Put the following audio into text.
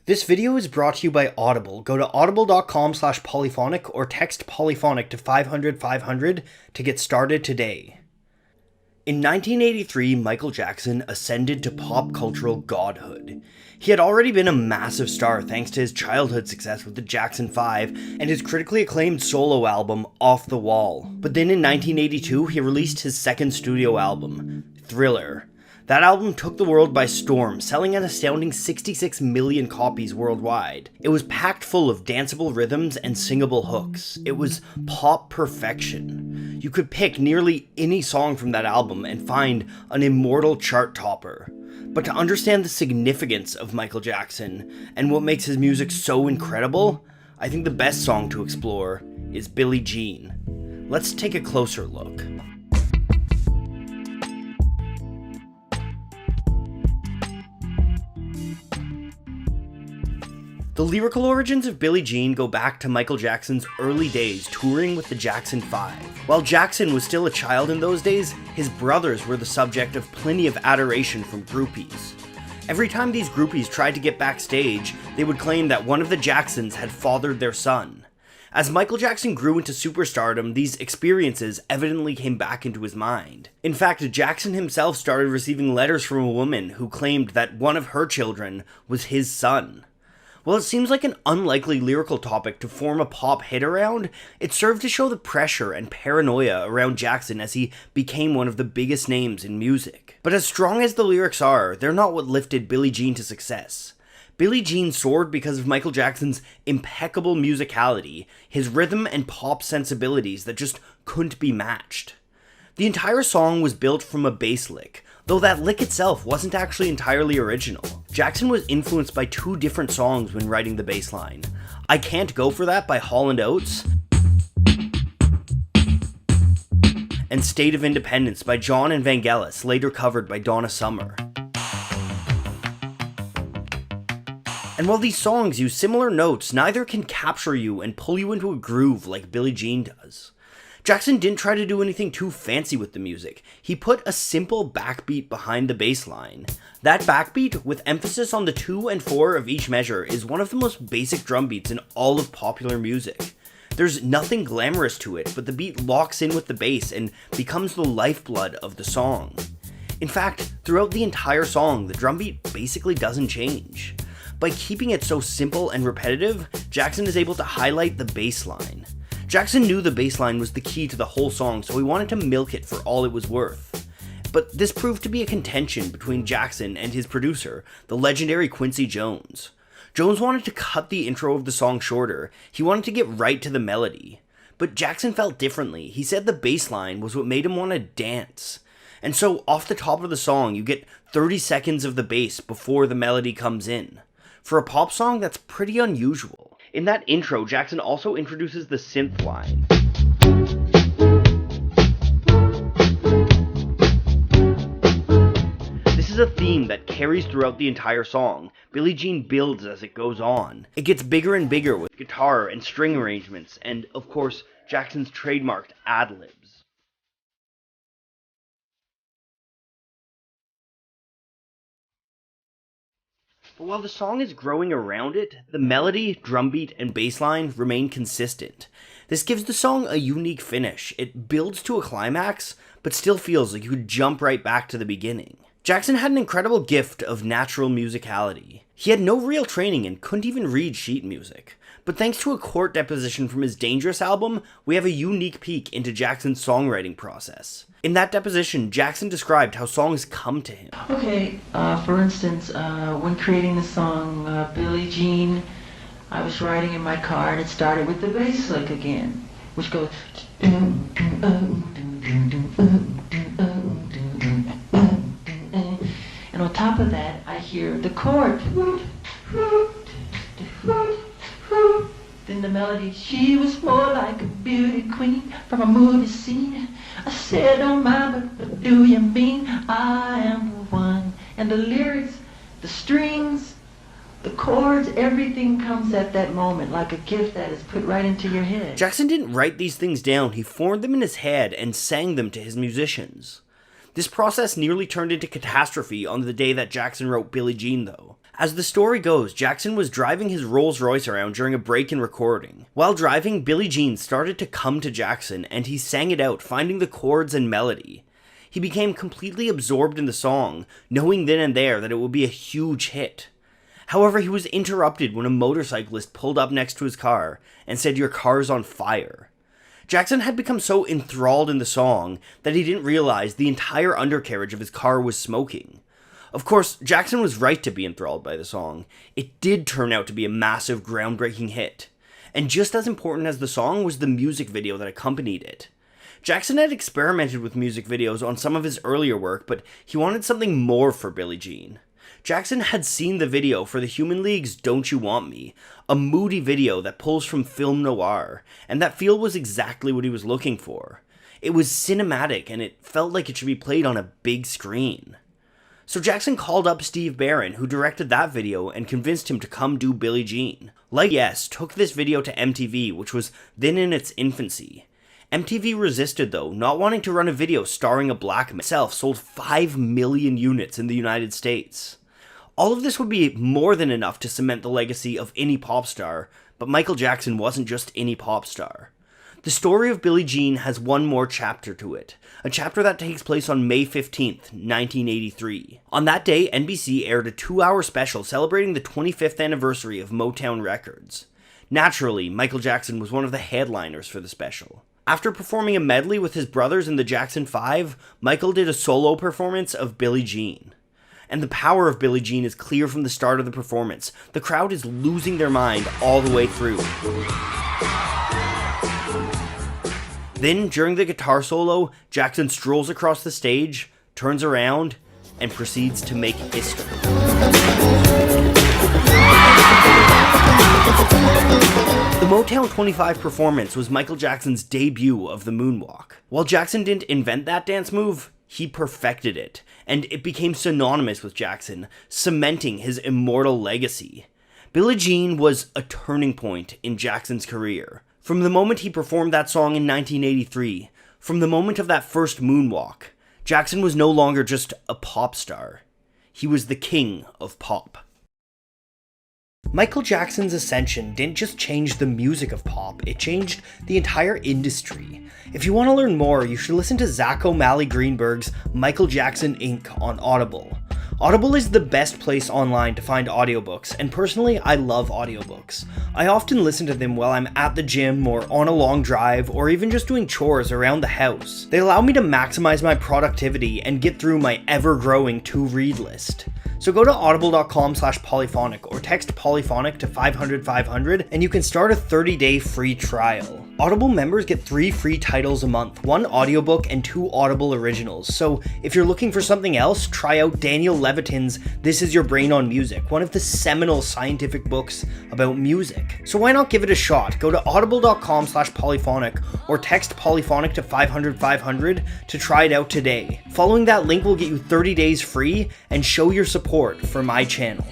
This video is brought to you by Audible. Go to audible.com/polyphonic or text polyphonic to 500 500 to get started today. In 1983, Michael Jackson ascended to pop cultural godhood. He had already been a massive star thanks to his childhood success with the Jackson 5 and his critically acclaimed solo album, Off the Wall. But then in 1982, he released his second studio album, Thriller. That album took the world by storm, selling an astounding 66 million copies worldwide. It was packed full of danceable rhythms and singable hooks. It was pop perfection. You could pick nearly any song from that album and find an immortal chart topper. But to understand the significance of Michael Jackson and what makes his music so incredible, I think the best song to explore is Billie Jean. Let's take a closer look. The lyrical origins of Billie Jean go back to Michael Jackson's early days touring with the Jackson 5. While Jackson was still a child in those days, his brothers were the subject of plenty of adoration from groupies. Every time these groupies tried to get backstage, they would claim that one of the Jacksons had fathered their son. As Michael Jackson grew into superstardom, these experiences evidently came back into his mind. In fact, Jackson himself started receiving letters from a woman who claimed that one of her children was his son. While it seems like an unlikely lyrical topic to form a pop hit around, it served to show the pressure and paranoia around Jackson as he became one of the biggest names in music. But as strong as the lyrics are, they're not what lifted Billie Jean to success. Billie Jean soared because of Michael Jackson's impeccable musicality, his rhythm and pop sensibilities that just couldn't be matched. The entire song was built from a bass lick, though that lick itself wasn't actually entirely original. Jackson was influenced by two different songs when writing the bass line. I Can't Go For That by Hall & Oates, and State of Independence by John and Vangelis, later covered by Donna Summer. And while these songs use similar notes, neither can capture you and pull you into a groove like Billie Jean does. Jackson didn't try to do anything too fancy with the music. He put a simple backbeat behind the bass line. That backbeat, with emphasis on the 2 and 4 of each measure, is one of the most basic drum beats in all of popular music. There's nothing glamorous to it, but the beat locks in with the bass and becomes the lifeblood of the song. In fact, throughout the entire song, the drum beat basically doesn't change. By keeping it so simple and repetitive, Jackson is able to highlight the bass line. Jackson knew the bass line was the key to the whole song, so he wanted to milk it for all it was worth. But this proved to be a contention between Jackson and his producer, the legendary Quincy Jones. Jones wanted to cut the intro of the song shorter. He wanted to get right to the melody. But Jackson felt differently. He said the bass line was what made him want to dance. And so off the top of the song, you get 30 seconds of the bass before the melody comes in. For a pop song, that's pretty unusual. In that intro, Jackson also introduces the synth line. This is a theme that carries throughout the entire song. Billie Jean builds as it goes on. It gets bigger and bigger with guitar and string arrangements, and of course, Jackson's trademarked ad-libs. But while the song is growing around it, the melody, drum beat, and bass line remain consistent. This gives the song a unique finish. It builds to a climax, but still feels like you could jump right back to the beginning. Jackson had an incredible gift of natural musicality. He had no real training and couldn't even read sheet music. But thanks to a court deposition from his Dangerous album, we have a unique peek into Jackson's songwriting process. In that deposition, Jackson described how songs come to him. Okay, for instance, when creating the song Billie Jean, I was riding in my car and it started with the bass lick again, which goes... And on top of that, I hear the chord. Then the melody, she was more like a beauty queen from a movie scene. I said, don't mind, but what do you mean? I am the one. And the lyrics, the strings, the chords, everything comes at that moment like a gift that is put right into your head. Jackson didn't write these things down, he formed them in his head and sang them to his musicians. This process nearly turned into catastrophe on the day that Jackson wrote Billie Jean, though. As the story goes, Jackson was driving his Rolls Royce around during a break in recording. While driving, Billie Jean started to come to Jackson and he sang it out, finding the chords and melody. He became completely absorbed in the song, knowing then and there that it would be a huge hit. However, he was interrupted when a motorcyclist pulled up next to his car and said, "Your car's on fire." Jackson had become so enthralled in the song that he didn't realize the entire undercarriage of his car was smoking. Of course, Jackson was right to be enthralled by the song. It did turn out to be a massive, groundbreaking hit. And just as important as the song was the music video that accompanied it. Jackson had experimented with music videos on some of his earlier work, but he wanted something more for Billie Jean. Jackson had seen the video for the Human League's Don't You Want Me, a moody video that pulls from film noir, and that feel was exactly what he was looking for. It was cinematic, and it felt like it should be played on a big screen. So Jackson called up Steve Barron, who directed that video, and convinced him to come do Billie Jean. Like Yes took this video to MTV, which was then in its infancy. MTV resisted though, not wanting to run a video starring a black man. Itself sold 5 million units in the United States. All of this would be more than enough to cement the legacy of any pop star, but Michael Jackson wasn't just any pop star. The story of Billie Jean has one more chapter to it, a chapter that takes place on May 15th, 1983. On that day, NBC aired a 2-hour special celebrating the 25th anniversary of Motown Records. Naturally, Michael Jackson was one of the headliners for the special. After performing a medley with his brothers in the Jackson 5, Michael did a solo performance of Billie Jean. And the power of Billie Jean is clear from the start of the performance. The crowd is losing their mind all the way through. Then, during the guitar solo, Jackson strolls across the stage, turns around, and proceeds to make history. The Motown 25 performance was Michael Jackson's debut of the moonwalk. While Jackson didn't invent that dance move, he perfected it, and it became synonymous with Jackson, cementing his immortal legacy. Billie Jean was a turning point in Jackson's career. From the moment he performed that song in 1983, from the moment of that first moonwalk, Jackson was no longer just a pop star. He was the king of pop. Michael Jackson's ascension didn't just change the music of pop, it changed the entire industry. If you want to learn more, you should listen to Zach O'Malley Greenberg's Michael Jackson Inc. on Audible. Audible is the best place online to find audiobooks, and personally, I love audiobooks. I often listen to them while I'm at the gym or on a long drive or even just doing chores around the house. They allow me to maximize my productivity and get through my ever-growing to-read list. So go to audible.com/polyphonic or text polyphonic to 500-500 and you can start a 30-day free trial. Audible members get 3 free titles a month, 1 audiobook and 2 Audible originals. So if you're looking for something else, try out Daniel Levitin's This Is Your Brain on Music, one of the seminal scientific books about music. So why not give it a shot? Go to audible.com/polyphonic or text polyphonic to 500-500 to try it out today. Following that link will get you 30 days free and show your support for my channel.